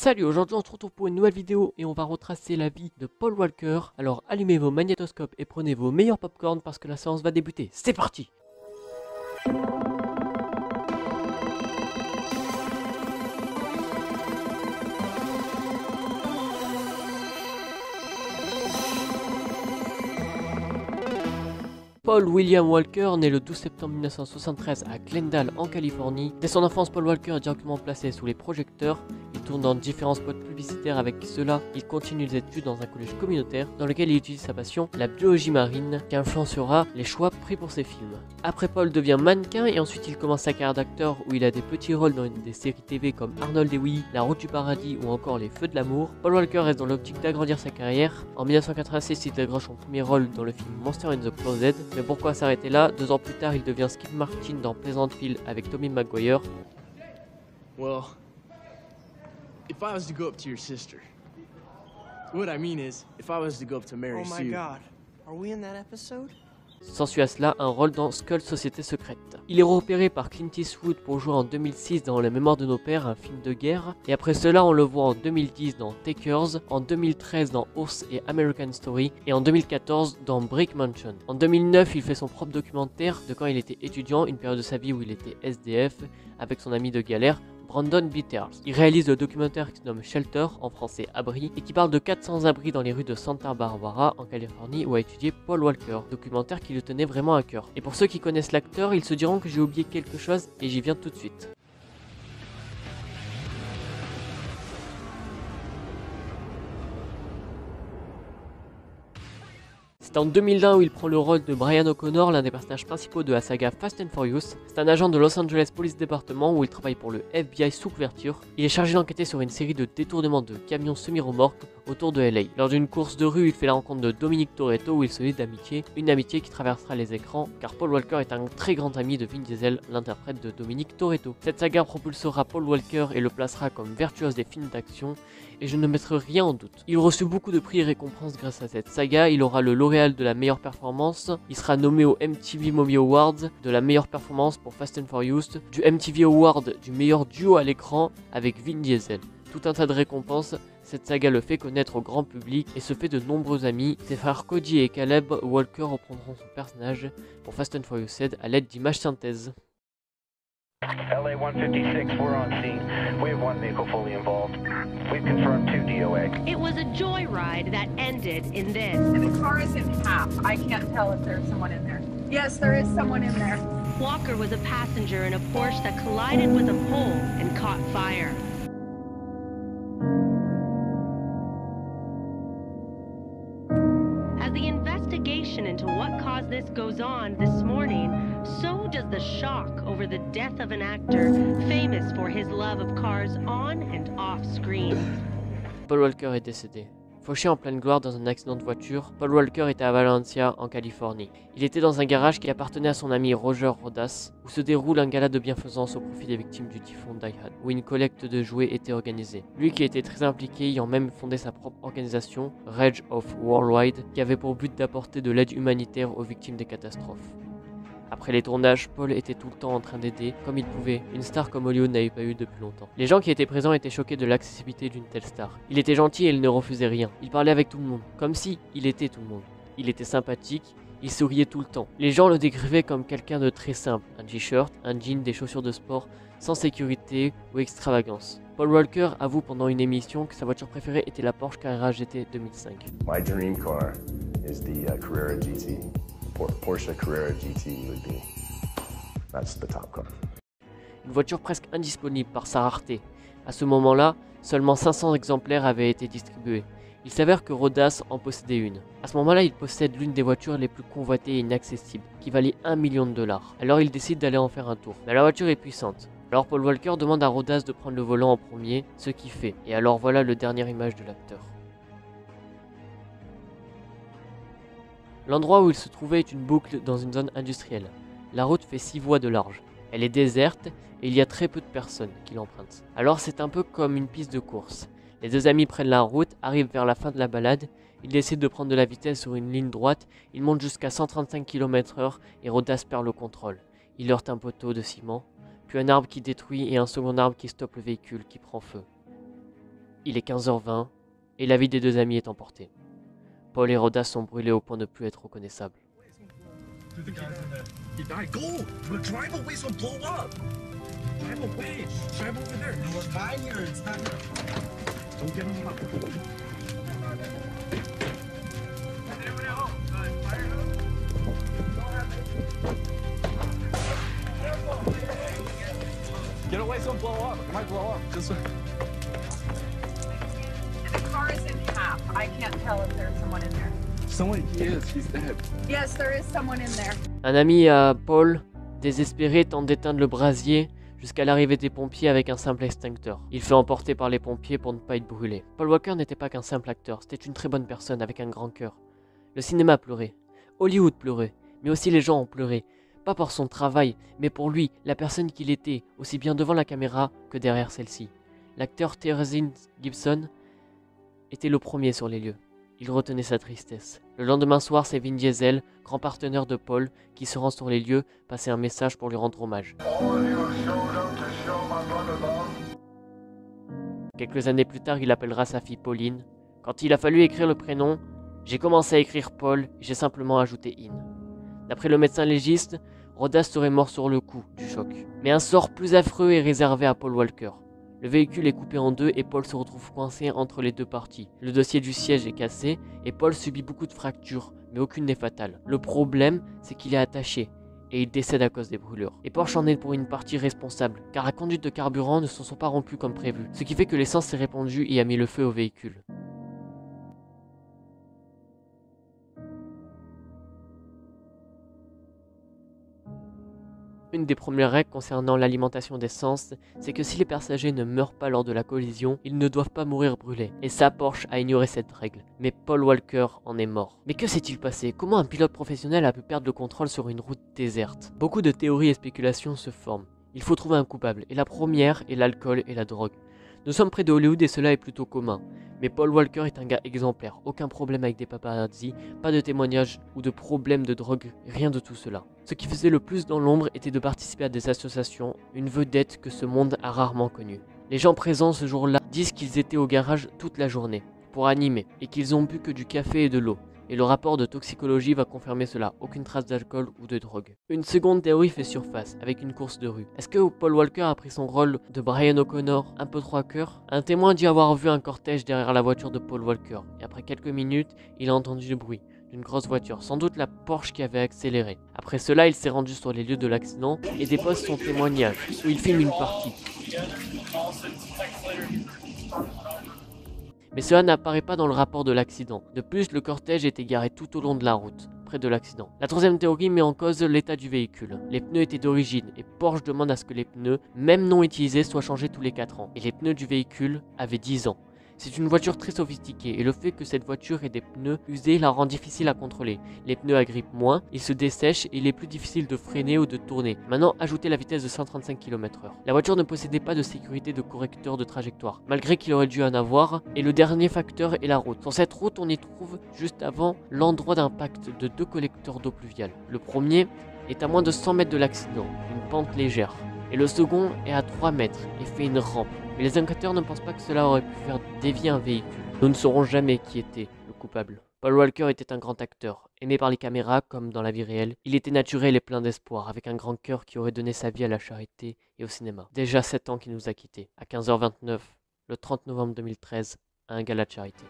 Salut, aujourd'hui on se retrouve pour une nouvelle vidéo et on va retracer la vie de Paul Walker. Alors allumez vos magnétoscopes et prenez vos meilleurs popcorn parce que la séance va débuter. C'est parti! Paul William Walker, né le 12 septembre 1973 à Glendale en Californie. Dès son enfance, Paul Walker est directement placé sous les projecteurs. Il tourne dans différents spots publicitaires. Avec cela, il continue les études dans un collège communautaire dans lequel il utilise sa passion, la biologie marine, qui influencera les choix pris pour ses films. Après, Paul devient mannequin et ensuite il commence sa carrière d'acteur où il a des petits rôles dans des séries TV comme Arnold et Willy, La Route du Paradis ou encore Les Feux de l'amour. Paul Walker reste dans l'optique d'agrandir sa carrière. En 1986, il décroche son premier rôle dans le film Monster in the Closet. Mais pourquoi s'arrêter là? 2 ans plus tard, il devient Skip Martin dans Pleasantville avec Tommy Maguire. Well, if I was to go up to your sister, what I mean is, if I was to go up to Mary Sue. Oh my God, are we in that episode? S'ensuit à cela un rôle dans Skull Société Secrète. Il est repéré par Clint Eastwood pour jouer en 2006 dans La Mémoire de nos pères, un film de guerre. Et après cela, on le voit en 2010 dans Takers, en 2013 dans Ours et American Story, et en 2014 dans Brick Mansion. En 2009, il fait son propre documentaire de quand il était étudiant, une période de sa vie où il était SDF, avec son ami de galère, Brandon Bitters. Il réalise le documentaire qui se nomme Shelter, en français Abri, et qui parle de 400 abris dans les rues de Santa Barbara, en Californie, où a étudié Paul Walker. Documentaire qui le tenait vraiment à cœur. Et pour ceux qui connaissent l'acteur, ils se diront que j'ai oublié quelque chose, et j'y viens tout de suite. C'est en 2001 où il prend le rôle de Brian O'Connor, l'un des personnages principaux de la saga Fast and Furious. C'est un agent de Los Angeles Police Department où il travaille pour le FBI sous couverture. Il est chargé d'enquêter sur une série de détournements de camions semi-remorques autour de LA. Lors d'une course de rue, il fait la rencontre de Dominic Toretto où il se lie d'amitié, une amitié qui traversera les écrans car Paul Walker est un très grand ami de Vin Diesel, l'interprète de Dominic Toretto. Cette saga propulsera Paul Walker et le placera comme virtuose des films d'action et je ne mettrai rien en doute. Il reçut beaucoup de prix et récompenses grâce à cette saga, il aura le lauréat de la meilleure performance, il sera nommé au MTV Movie Awards de la meilleure performance pour Fast and Furious, du MTV Award du meilleur duo à l'écran avec Vin Diesel. Tout un tas de récompenses, cette saga le fait connaître au grand public et se fait de nombreux amis. Ses frères Cody et Caleb Walker reprendront son personnage pour Fast and Furious 7 à l'aide d'images synthèses. LA 156, we're on scene. We have 1 vehicle fully involved. We've confirmed 2 DOA. It was a joyride that ended in this. And the car is in half. I can't tell if there's someone in there. Yes, there is someone in there. Walker was a passenger in a Porsche that collided with a pole and caught fire. As the investigation into what caused this goes on this morning, so does the shock over the death of an actor famous for his love of cars on and off screen. Paul Walker est décédé. Fauché en pleine gloire dans un accident de voiture, Paul Walker était à Valencia, en Californie. Il était dans un garage qui appartenait à son ami Roger Rodas, où se déroule un gala de bienfaisance au profit des victimes du typhon Daihan, où une collecte de jouets était organisée. Lui qui était très impliqué, ayant même fondé sa propre organisation, Rage of Worldwide, qui avait pour but d'apporter de l'aide humanitaire aux victimes des catastrophes. Après les tournages, Paul était tout le temps en train d'aider comme il pouvait. Une star comme Hollywood n'avait pas eu depuis longtemps. Les gens qui étaient présents étaient choqués de l'accessibilité d'une telle star. Il était gentil et il ne refusait rien. Il parlait avec tout le monde, comme si il était tout le monde. Il était sympathique, il souriait tout le temps. Les gens le décrivaient comme quelqu'un de très simple. Un t-shirt, un jean, des chaussures de sport, sans sécurité ou extravagance. Paul Walker avoue pendant une émission que sa voiture préférée était la Porsche Carrera GT 2005. My dream car is the Carrera GT. Porsche Carrera GT would be, that's the top car. Une voiture presque indisponible par sa rareté. À ce moment-là, seulement 500 exemplaires avaient été distribués. Il s'avère que Rodas en possédait une. À ce moment-là, il possède l'une des voitures les plus convoitées et inaccessibles, qui valait $1 million. Alors il décide d'aller en faire un tour. Mais la voiture est puissante. Alors Paul Walker demande à Rodas de prendre le volant en premier, ce qu'il fait. Et alors voilà le dernier image de l'acteur. L'endroit où il se trouvait est une boucle dans une zone industrielle. La route fait 6 voies de large. Elle est déserte et il y a très peu de personnes qui l'empruntent. Alors c'est un peu comme une piste de course. Les 2 amis prennent la route, arrivent vers la fin de la balade, ils décident de prendre de la vitesse sur une ligne droite, ils montent jusqu'à 135 km/h et Rodas perd le contrôle. Il heurte un poteau de ciment, puis un arbre qui détruit et un second arbre qui stoppe le véhicule qui prend feu. Il est 15h20 et la vie des deux amis est emportée. Paul et Rhoda sont brûlés au point de ne plus être reconnaissables. He died. Go! Drive away so blow up! Drive away! Drive over there! No, we're fine here. It's not here. Don't get him up. Get away so blow up. It might blow up. Just The car is in half. I can't tell if there's someone in there. someone, he is. He's dead. Yes, there is someone in there. Un ami à Paul, désespéré, tente d'éteindre le brasier jusqu'à l'arrivée des pompiers avec un simple extincteur. Il fait emporter par les pompiers pour ne pas être brûlé. Paul Walker n'était pas qu'un simple acteur, c'était une très bonne personne avec un grand cœur. Le cinéma pleurait, Hollywood pleurait, mais aussi les gens ont pleuré. Pas pour son travail, mais pour lui, la personne qu'il était, aussi bien devant la caméra que derrière celle-ci. L'acteur Thérézine Gibson était le premier sur les lieux. Il retenait sa tristesse. Le lendemain soir, c'est Vin Diesel, grand partenaire de Paul, qui se rend sur les lieux, passer un message pour lui rendre hommage. Quelques années plus tard, il appellera sa fille Pauline. Quand il a fallu écrire le prénom, j'ai commencé à écrire Paul et j'ai simplement ajouté In. D'après le médecin légiste, Rhoda serait mort sur le coup du choc. Mais un sort plus affreux est réservé à Paul Walker. Le véhicule est coupé en deux et Paul se retrouve coincé entre les deux parties. Le dossier du siège est cassé et Paul subit beaucoup de fractures, mais aucune n'est fatale. Le problème, c'est qu'il est attaché et il décède à cause des brûlures. Et Porsche en est pour une partie responsable, car la conduite de carburant ne se sont pas rompues comme prévu, ce qui fait que l'essence s'est répandue et a mis le feu au véhicule. Une des premières règles concernant l'alimentation d'essence, c'est que si les passagers ne meurent pas lors de la collision, ils ne doivent pas mourir brûlés. Et ça, Porsche a ignoré cette règle. Mais Paul Walker en est mort. Mais que s'est-il passé? Comment un pilote professionnel a pu perdre le contrôle sur une route déserte? Beaucoup de théories et spéculations se forment. Il faut trouver un coupable, et la première est l'alcool et la drogue. Nous sommes près de Hollywood et cela est plutôt commun. Mais Paul Walker est un gars exemplaire, aucun problème avec des paparazzi, pas de témoignages ou de problèmes de drogue, rien de tout cela. Ce qui faisait le plus dans l'ombre était de participer à des associations, une vedette que ce monde a rarement connue. Les gens présents ce jour-là disent qu'ils étaient au garage toute la journée, pour animer, et qu'ils ont bu que du café et de l'eau. Et le rapport de toxicologie va confirmer cela, aucune trace d'alcool ou de drogue. Une seconde théorie fait surface, avec une course de rue. Est-ce que Paul Walker a pris son rôle de Brian O'Connor un peu trop à cœur? Un témoin dit avoir vu un cortège derrière la voiture de Paul Walker, et après quelques minutes, il a entendu le bruit d'une grosse voiture, sans doute la Porsche qui avait accéléré. Après cela, il s'est rendu sur les lieux de l'accident et dépose son témoignage, où il filme une partie. Mais cela n'apparaît pas dans le rapport de l'accident. De plus, le cortège était garé tout au long de la route, près de l'accident. La troisième théorie met en cause l'état du véhicule. Les pneus étaient d'origine et Porsche demande à ce que les pneus, même non utilisés, soient changés tous les 4 ans. Et les pneus du véhicule avaient 10 ans. C'est une voiture très sophistiquée et le fait que cette voiture ait des pneus usés la rend difficile à contrôler. Les pneus agrippent moins, ils se dessèchent et il est plus difficile de freiner ou de tourner. Maintenant, ajoutez la vitesse de 135 km/h. La voiture ne possédait pas de sécurité de correcteur de trajectoire, malgré qu'il aurait dû en avoir. Et le dernier facteur est la route. Sur cette route, on y trouve juste avant l'endroit d'impact de 2 collecteurs d'eau pluviale. Le premier est à moins de 100 mètres de l'accident, une pente légère. Et le second est à 3 mètres et fait une rampe. Mais les enquêteurs ne pensent pas que cela aurait pu faire dévier un véhicule. Nous ne saurons jamais qui était le coupable. Paul Walker était un grand acteur, aimé par les caméras comme dans la vie réelle. Il était naturel et plein d'espoir, avec un grand cœur qui aurait donné sa vie à la charité et au cinéma. Déjà 7 ans qu'il nous a quittés, à 15h29, le 30 novembre 2013, à un gala de charité.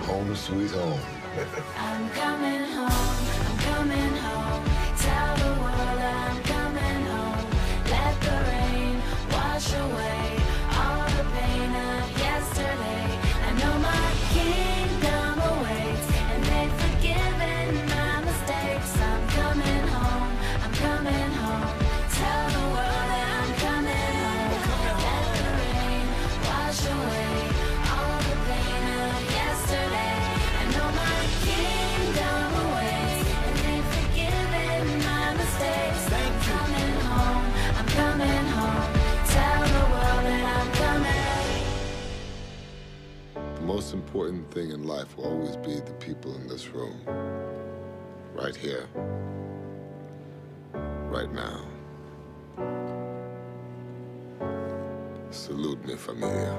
Home sweet home. I'm coming home, I'm coming home. Tell the world I'm coming home. Let the rain wash away all the pain of yesterday. I know my kingdom awaits, and they've forgiven my mistakes. I'm coming home, I'm coming home. Tell the world that I'm coming home. Let the rain wash away all the pain of yesterday. I know my kingdom awaits, and they've forgiven most important thing in life will always be the people in this room. Right here. Right now. Salute, mi familia.